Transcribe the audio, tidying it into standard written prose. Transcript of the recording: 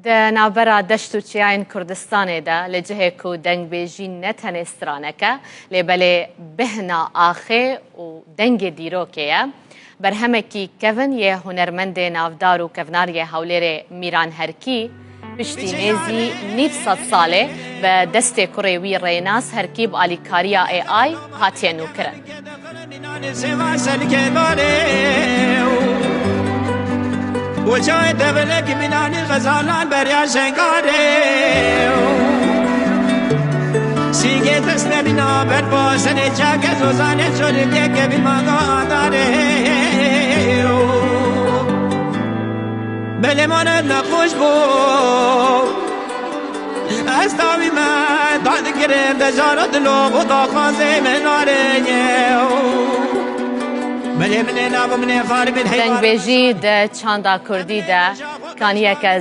ده نابرا دشتو چیاین کردستان ده لجهه کو دنگ بیجی نتنه استرانکه لبله بهنا آخه و دنگ دیروکه برهمه کی کون یه هنرمند نافدار و کونار یه حولیر میران هرکی پشتی نیزی 900 ساله به دست کروی ریناس هرکی با آلیکاریا AI هاتیه نو کرن. وجای دبلک منانی غزالان بریا شنگاره سیگه دست بینا بر باسن چاک زوزانه چوریه که بیمانگا داره بله مانه نخوش بود از داوی من داد گرم دجارا دلو بودا خانزه مناره دنگ بیجی ده چاندا کردی ده کانیه که